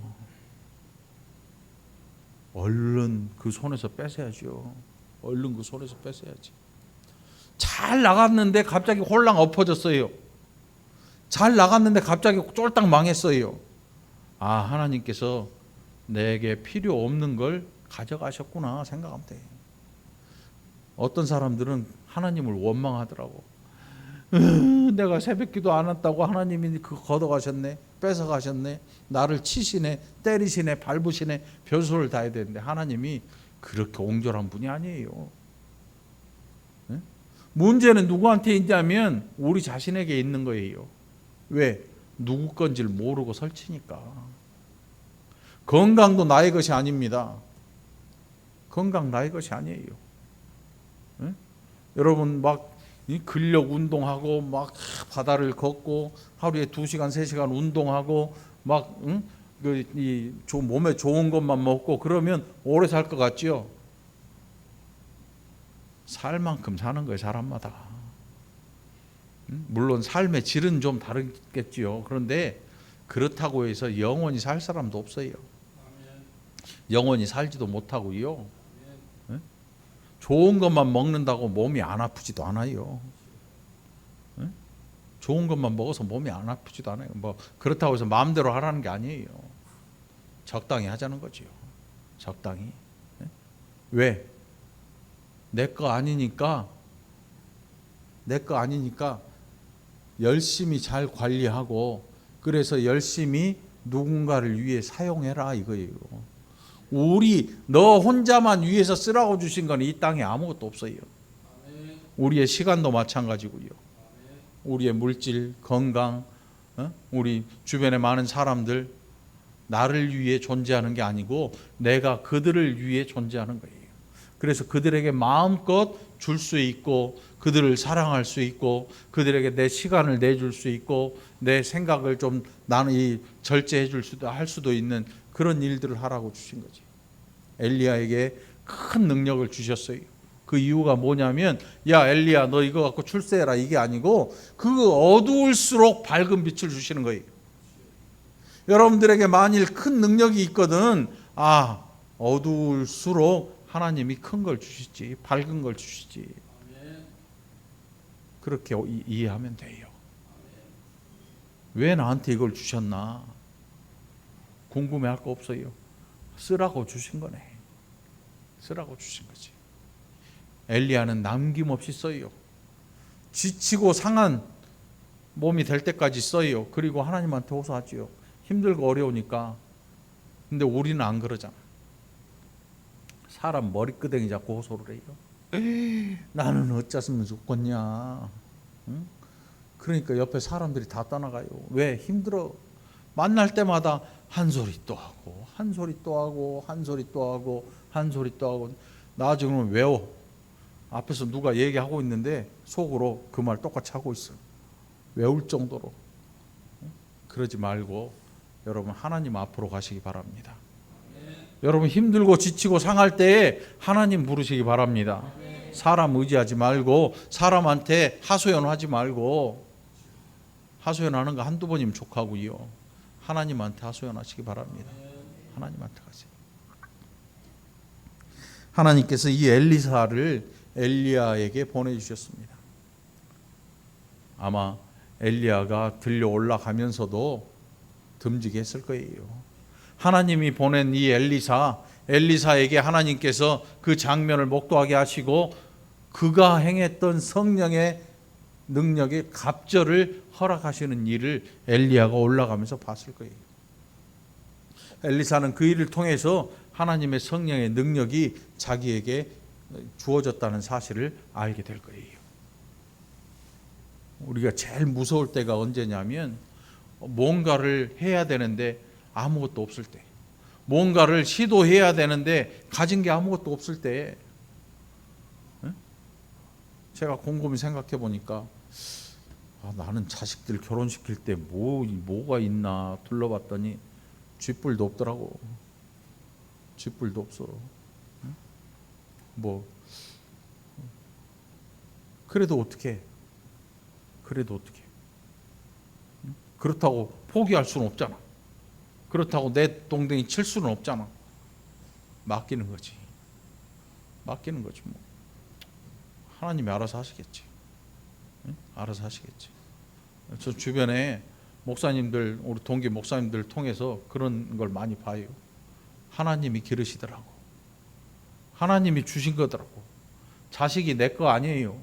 얼른 그 손에서 뺏어야죠. 얼른 그 손에서 뺏어야지. 잘 나갔는데 갑자기 홀랑 엎어졌어요. 잘 나갔는데 갑자기 쫄딱 망했어요. 아, 하나님께서 내게 필요 없는 걸 가져가셨구나 생각하면 돼. 어떤 사람들은 하나님을 원망하더라고. 내가 새벽기도 안 했다고 하나님이 그거 걷어가셨네, 뺏어가셨네, 나를 치시네, 때리시네, 밟으시네, 별소를 다 해야 되는데 하나님이 그렇게 옹졸한 분이 아니에요. 네? 문제는 누구한테 있냐면 우리 자신에게 있는 거예요. 왜? 누구 건지를 모르고 설치니까. 건강도 나의 것이 아닙니다. 건강 나의 것이 아니에요. 네? 여러분 막 근력 운동하고 막 바다를 걷고 하루에 2시간 3시간 운동하고 막 몸에 좋은 것만 먹고 그러면 오래 살 것 같죠? 살 만큼 사는 거예요, 사람마다. 물론 삶의 질은 좀 다르겠지요. 그런데 그렇다고 해서 영원히 살 사람도 없어요. 영원히 살지도 못하고요. 좋은 것만 먹는다고 몸이 안 아프지도 않아요. 좋은 것만 먹어서 몸이 안 아프지도 않아요. 뭐 그렇다고 해서 마음대로 하라는 게 아니에요. 적당히 하자는 거지요. 적당히. 왜? 내 거 아니니까 열심히 잘 관리하고 그래서 열심히 누군가를 위해 사용해라 이거예요. 너 혼자만 위해서 쓰라고 주신 건 이 땅에 아무것도 없어요. 우리의 시간도 마찬가지고요. 우리의 물질, 건강, 우리 주변에 많은 사람들 나를 위해 존재하는 게 아니고 내가 그들을 위해 존재하는 거예요. 그래서 그들에게 마음껏 줄 수 있고 그들을 사랑할 수 있고 그들에게 내 시간을 내줄 수 있고 내 생각을 좀 나는 절제해 줄 수도 할 수도 있는 그런 일들을 하라고 주신 거지. 엘리야에게 큰 능력을 주셨어요. 그 이유가 뭐냐면 야 엘리야 너 이거 갖고 출세해라 이게 아니고 그 어두울수록 밝은 빛을 주시는 거예요. 여러분들에게 만일 큰 능력이 있거든 어두울수록 하나님이 큰 걸 주시지 밝은 걸 주시지. 그렇게 이해하면 돼요. 왜 나한테 이걸 주셨나 궁금해할 거 없어요. 쓰라고 주신 거네. 쓰라고 주신 거지. 엘리야는 남김없이 써요. 지치고 상한 몸이 될 때까지 써요. 그리고 하나님한테 호소하지요. 힘들고 어려우니까. 근데 우리는 안 그러잖아. 사람 머리끄댕이 잡고 호소를 해요. 나는 어쩌면 좋겠냐. 응? 그러니까 옆에 사람들이 다 떠나가요. 왜? 힘들어. 만날 때마다 한 소리 또 하고 한 소리 또 하고 한 소리 또 하고 한 소리 또 하고 나중에는 외워. 앞에서 누가 얘기하고 있는데 속으로 그 말 똑같이 하고 있어. 외울 정도로. 그러지 말고 여러분 하나님 앞으로 가시기 바랍니다. 여러분 힘들고 지치고 상할 때에 하나님 부르시기 바랍니다. 사람 의지하지 말고 사람한테 하소연하지 말고 하소연하는 거 한두 번이면 족하고요. 하나님한테 하소연하시기 바랍니다. 하나님한테 가세요. 하나님께서 이 엘리사를 엘리야에게 보내주셨습니다. 아마 엘리야가 들려 올라가면서도 듬직했을 거예요. 하나님이 보낸 이 엘리사, 엘리사에게 하나님께서 그 장면을 목도하게 하시고 그가 행했던 성령의 능력의 갑절을 허락하시는 일을 엘리야가 올라가면서 봤을 거예요. 엘리사는 그 일을 통해서 하나님의 성령의 능력이 자기에게 주어졌다는 사실을 알게 될 거예요. 우리가 제일 무서울 때가 언제냐면 뭔가를 해야 되는데 아무것도 없을 때, 뭔가를 시도해야 되는데 가진 게 아무것도 없을 때, 제가 곰곰이 생각해 보니까 나는 자식들 결혼시킬 때 뭐가 있나 둘러봤더니 쥐뿔도 없더라고. 쥐뿔도 없어. 그래도 어떻게? 그렇다고 포기할 수는 없잖아. 그렇다고 내 동댕이 칠 수는 없잖아. 맡기는 거지 뭐. 하나님이 알아서 하시겠지. 알아서 하시겠지. 저 주변에 목사님들, 우리 동기 목사님들 통해서 그런 걸 많이 봐요. 하나님이 기르시더라고. 하나님이 주신 거더라고. 자식이 내 거 아니에요.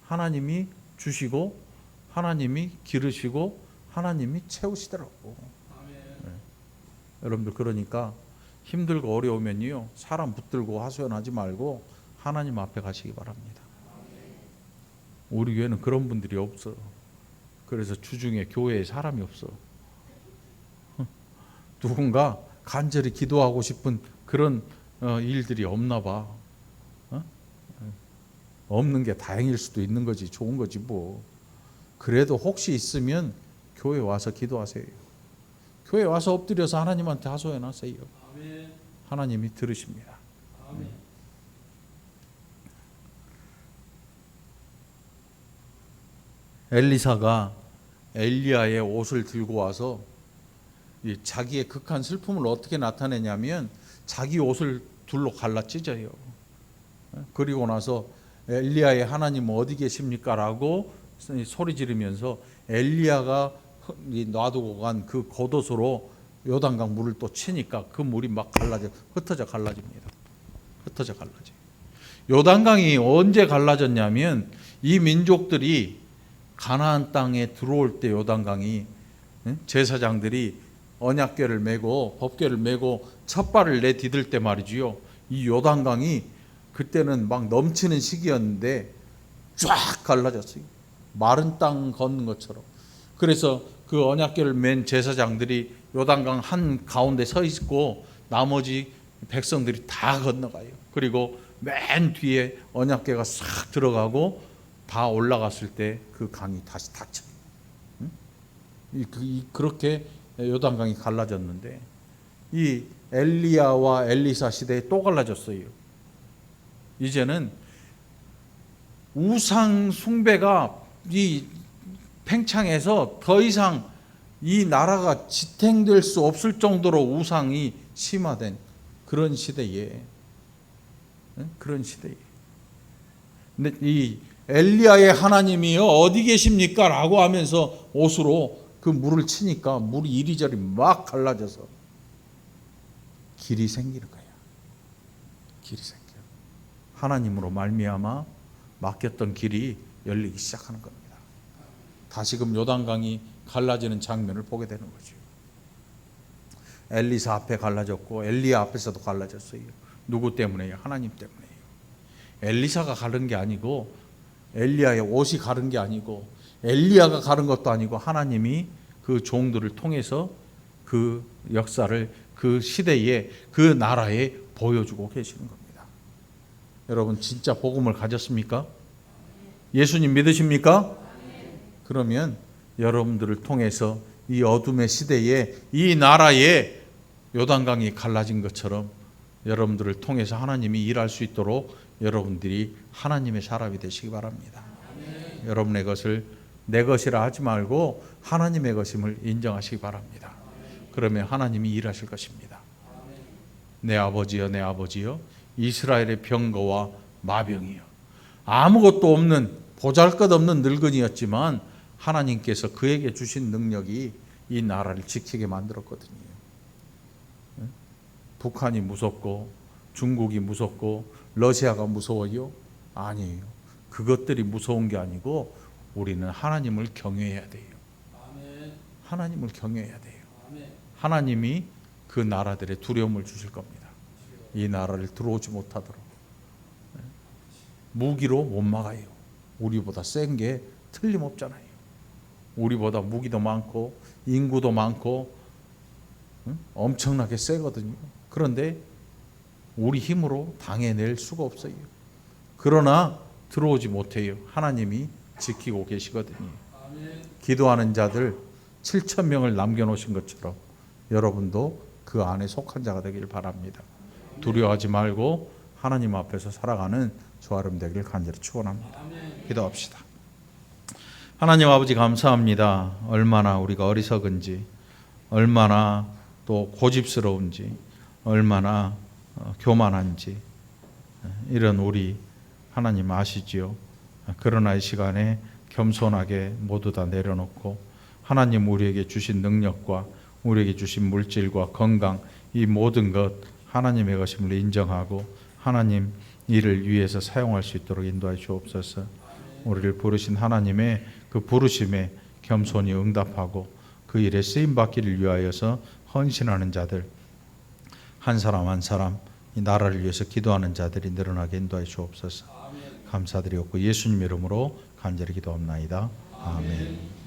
하나님이 주시고 하나님이 기르시고 하나님이 채우시더라고. 네. 여러분들 그러니까 힘들고 어려우면요 사람 붙들고 하소연하지 말고 하나님 앞에 가시기 바랍니다. 우리 교회는 그런 분들이 없어. 그래서 주중에 교회에 사람이 없어. 누군가 간절히 기도하고 싶은 그런 일들이 없나 봐. 없는 게 다행일 수도 있는 거지, 좋은 거지 뭐. 그래도 혹시 있으면 교회 와서 기도하세요. 교회 와서 엎드려서 하나님한테 하소연하세요. 하나님이 들으십니다. 엘리사가 엘리야의 옷을 들고 와서 자기의 극한 슬픔을 어떻게 나타내냐면 자기 옷을 둘로 갈라 찢어요. 그리고 나서 엘리야의 하나님 어디 계십니까? 라고 소리 지르면서 엘리야가 놔두고 간 그 겉옷으로 요단강 물을 또 치니까 그 물이 막 흩어져 갈라집니다. 요단강이 언제 갈라졌냐면 이 민족들이 가나안 땅에 들어올 때 요단강이 제사장들이 언약궤를 메고 법궤를 메고 첫 발을 내디딜 때 말이지요. 이 요단강이 그때는 막 넘치는 시기였는데 쫙 갈라졌어요. 마른 땅 걷는 것처럼. 그래서 그 언약궤를 맨 제사장들이 요단강 한 가운데 서 있고 나머지 백성들이 다 건너가요. 그리고 맨 뒤에 언약궤가 싹 들어가고 다 올라갔을 때 그 강이 다시 닫혀요. 그렇게 요단강이 갈라졌는데 이 엘리야와 엘리사 시대에 또 갈라졌어요. 이제는 우상 숭배가 이 팽창해서 더 이상 이 나라가 지탱될 수 없을 정도로 우상이 심화된 그런 시대에 근데 이 엘리야의 하나님이요 어디 계십니까? 라고 하면서 옷으로 그 물을 치니까 물이 이리저리 막 갈라져서 길이 생기는 거야. 길이 생겨. 하나님으로 말미암아 막혔던 길이 열리기 시작하는 겁니다. 다시금 요단강이 갈라지는 장면을 보게 되는 거죠. 엘리사 앞에 갈라졌고 엘리야 앞에서도 갈라졌어요. 누구 때문에요? 하나님 때문에요. 엘리사가 가른 게 아니고 엘리야의 옷이 가른 게 아니고 엘리야가 가른 것도 아니고 하나님이 그 종들을 통해서 그 역사를 그 시대에 그 나라에 보여주고 계시는 겁니다. 여러분 진짜 복음을 가졌습니까? 예수님 믿으십니까? 그러면 여러분들을 통해서 이 어둠의 시대에 이 나라에 요단강이 갈라진 것처럼 여러분들을 통해서 하나님이 일할 수 있도록 여러분들이 하나님의 사람이 되시기 바랍니다. 여러분의 것을 내 것이라 하지 말고 하나님의 것임을 인정하시기 바랍니다. 그러면 하나님이 일하실 것입니다. 내 아버지여 내 아버지여 이스라엘의 병거와 마병이여. 아무것도 없는 보잘것없는 늙은이였지만 하나님께서 그에게 주신 능력이 이 나라를 지키게 만들었거든요. 북한이 무섭고 중국이 무섭고 러시아가 무서워요? 아니에요. 그것들이 무서운 게 아니고 우리는 하나님을 경외해야 돼요. 하나님을 경외해야 돼요. 하나님이 그 나라들의 두려움을 주실 겁니다. 이 나라를 들어오지 못하도록. 무기로 못 막아요. 우리보다 센 게 틀림없잖아요. 우리보다 무기도 많고 인구도 많고 엄청나게 세거든요. 그런데 우리 힘으로 당해낼 수가 없어요. 그러나 들어오지 못해요. 하나님이 지키고 계시거든요. 기도하는 자들 7천 명을 남겨놓으신 것처럼 여러분도 그 안에 속한 자가 되길 바랍니다. 두려워하지 말고 하나님 앞에서 살아가는 저아름 되길 간절히 축원합니다. 기도합시다. 하나님 아버지 감사합니다. 얼마나 우리가 어리석은지, 얼마나 또 고집스러운지, 얼마나 교만한지 이런 우리 하나님 아시지요. 그러나 이 시간에 겸손하게 모두 다 내려놓고 하나님 우리에게 주신 능력과 우리에게 주신 물질과 건강 이 모든 것 하나님의 것임을 인정하고 하나님 이를 위해서 사용할 수 있도록 인도해 주옵소서. 우리를 부르신 하나님의 그 부르심에 겸손히 응답하고 그 일에 쓰임 받기를 위하여서 헌신하는 자들 한 사람 한 사람 이 나라를 위해서 기도하는 자들이 늘어나게 인도해 주옵소서. 감사드리옵고 예수님 이름으로 간절히 기도합나이다. 아멘.